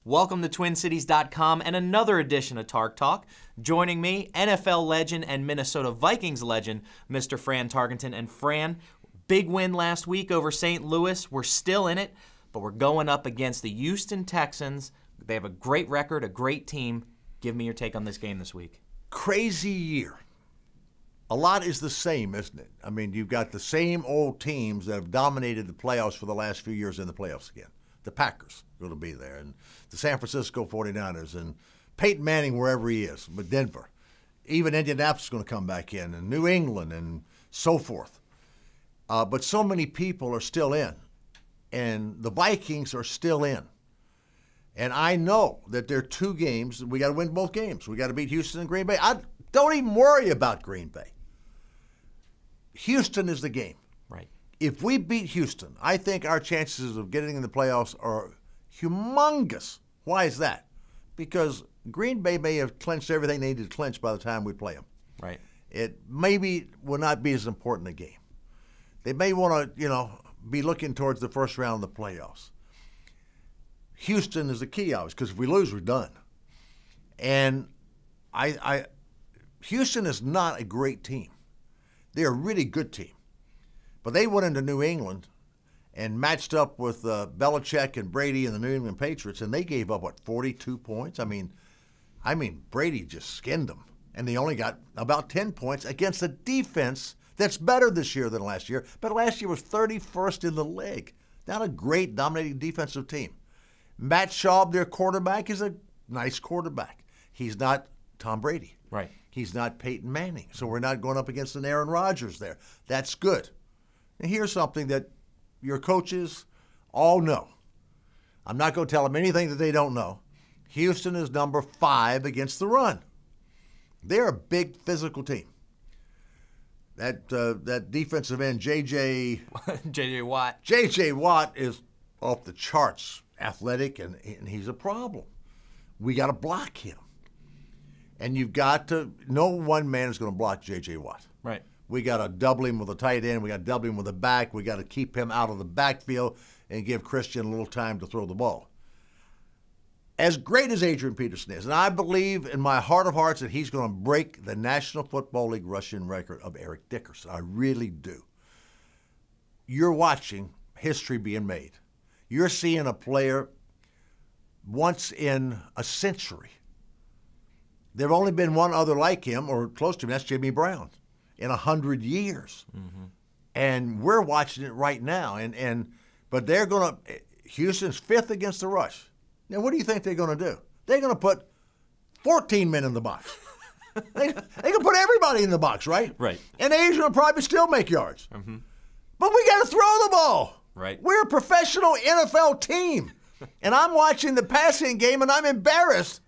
Welcome to TwinCities.com and another edition of Tark Talk. Joining me, NFL legend and Minnesota Vikings legend, Mr. Fran Tarkenton. And Fran, big win last week over St. Louis. We're still in it, but we're going up against the Houston Texans. They have a great record, a great team. Give me your take on this game this week. Crazy year. A lot is the same, isn't it? I mean, you've got the same old teams that have dominated the playoffs for the last few years in the playoffs again. The Packers are going to be there, and the San Francisco 49ers, and Peyton Manning wherever he is, but Denver. Even Indianapolis is going to come back in, and New England, and so forth. But so many people are still in, and the Vikings are still in. And I know that there are two games. We got to win both games. We got to beat Houston and Green Bay. I don't even worry about Green Bay. Houston is the game. Right. If we beat Houston, I think our chances of getting in the playoffs are humongous. Why is that? Because Green Bay may have clinched everything they needed to clinch by the time we play them. Right. It maybe will not be as important a game. They may want to, be looking towards the first round of the playoffs. Houston is the key, obviously, because if we lose, we're done. And Houston is not a great team. They're a really good team. But they went into New England and matched up with Belichick and Brady and the New England Patriots, and they gave up, 42 points? I mean, Brady just skinned them. And they only got about 10 points against a defense that's better this year than last year. But last year was 31st in the league. Not a great dominating defensive team. Matt Schaub, their quarterback, is a nice quarterback. He's not Tom Brady. Right. He's not Peyton Manning. So we're not going up against an Aaron Rodgers there. That's good. And here's something that your coaches all know. I'm not going to tell them anything that they don't know. Houston is number 5 against the run. They're a big physical team. That defensive end, J.J. Watt. J.J. Watt is off the charts, athletic, and he's a problem. We got to block him. And you've got to, no one man is going to block J.J. Watt. Right. We got to double him with a tight end. We got to double him with a back. We got to keep him out of the backfield and give Christian a little time to throw the ball. As great as Adrian Peterson is, and I believe in my heart of hearts that he's going to break the National Football League rushing record of Eric Dickerson. I really do. You're watching history being made. You're seeing a player once in a century. There have only been one other like him or close to him. That's Jimmy Brown. In 100 years. Mm-hmm. And we're watching it right now. But they're going to, Houston's 5th against the rush. Now, what do you think they're going to do? They're going to put 14 men in the box. they can put everybody in the box, right? Right. And Asia will probably still make yards. Mm-hmm. But we got to throw the ball. Right. We're a professional NFL team. And I'm watching the passing game, and I'm embarrassed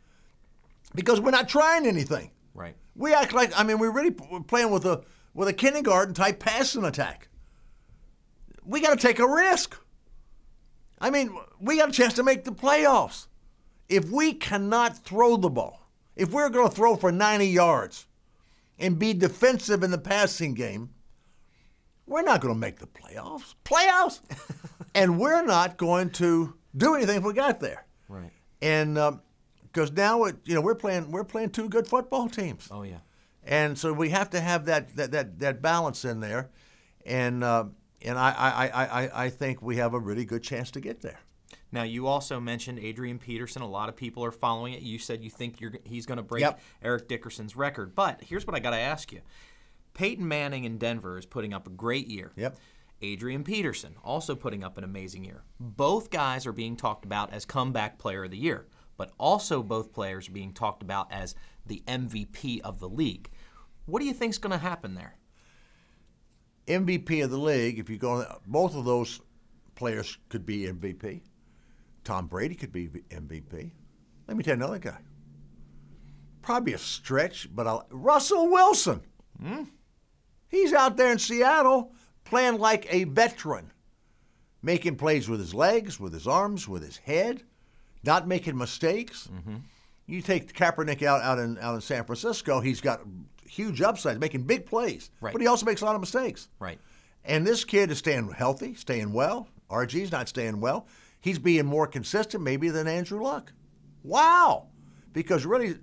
because we're not trying anything. Right. We act like, we're really playing with a kindergarten-type passing attack. We got to take a risk. We got a chance to make the playoffs. If we cannot throw the ball, if we're going to throw for 90 yards and be defensive in the passing game, we're not going to make the playoffs. Playoffs? And we're not going to do anything if we got there. Right. And because now we're playing two good football teams. Oh yeah. And so we have to have that balance in there, and I think we have a really good chance to get there. Now, you also mentioned Adrian Peterson. A lot of people are following it. You said you think he's going to break Eric Dickerson's record. But here's what I got to ask you. Peyton Manning in Denver is putting up a great year. Yep. Adrian Peterson also putting up an amazing year. Both guys are being talked about as comeback player of the year, but also both players are being talked about as the MVP of the league. What do you think is going to happen there? MVP of the league, if you go, both of those players could be MVP. Tom Brady could be MVP. Let me tell you another guy. Probably a stretch, but Russell Wilson. He's out there in Seattle playing like a veteran, making plays with his legs, with his arms, with his head, not making mistakes. Mm-hmm. You take Kaepernick out in San Francisco, he's got huge upside, making big plays. Right. But he also makes a lot of mistakes. Right. And this kid is staying healthy, staying well. RG's not staying well. He's being more consistent maybe than Andrew Luck. Wow. Because really,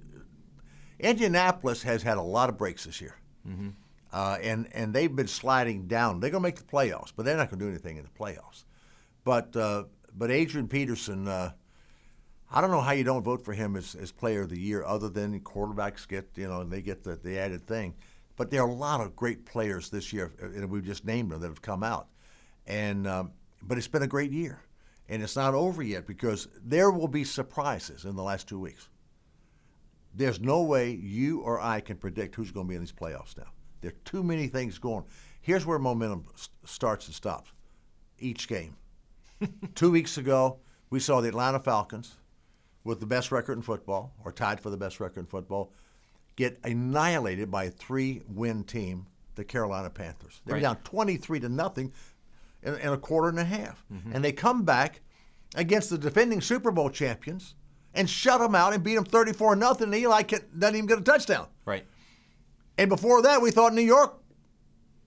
Indianapolis has had a lot of breaks this year. Mm-hmm. And they've been sliding down. They're going to make the playoffs, but they're not going to do anything in the playoffs. But Adrian Peterson, I don't know how you don't vote for him as player of the year, other than quarterbacks get, they get the added thing. But there are a lot of great players this year, and we've just named them, that have come out. But it's been a great year. And it's not over yet, because there will be surprises in the last 2 weeks. There's no way you or I can predict who's going to be in these playoffs now. There are too many things going. Here's where momentum starts and stops. Each game. 2 weeks ago, we saw the Atlanta Falcons, with the best record in football, or tied for the best record in football, get annihilated by a 3-win team, the Carolina Panthers. They were down 23-0 in a quarter and a half. Mm-hmm. And they come back against the defending Super Bowl champions and shut them out and beat them 34-0, and Eli doesn't even get a touchdown. Right. And before that, we thought New York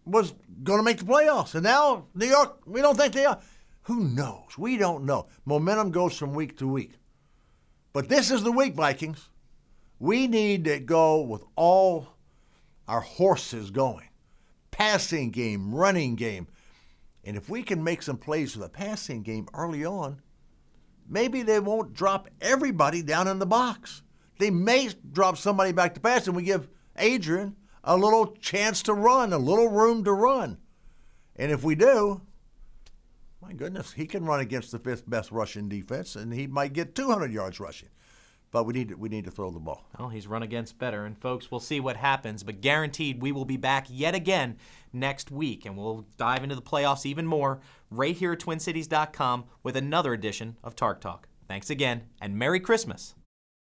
was going to make the playoffs. And now, New York, we don't think they are. Who knows? We don't know. Momentum goes from week to week. But this is the week, Vikings. We need to go with all our horses going. Passing game, running game. And if we can make some plays for the passing game early on, maybe they won't drop everybody down in the box. They may drop somebody back to pass, and we give Adrian a little chance to run, a little room to run. And if we do, my goodness, he can run against the 5th best rushing defense, and he might get 200 yards rushing. But we need to throw the ball. Well, he's run against better. And, folks, we'll see what happens. But guaranteed, we will be back yet again next week. And we'll dive into the playoffs even more right here at TwinCities.com with another edition of Tark Talk. Thanks again, and Merry Christmas.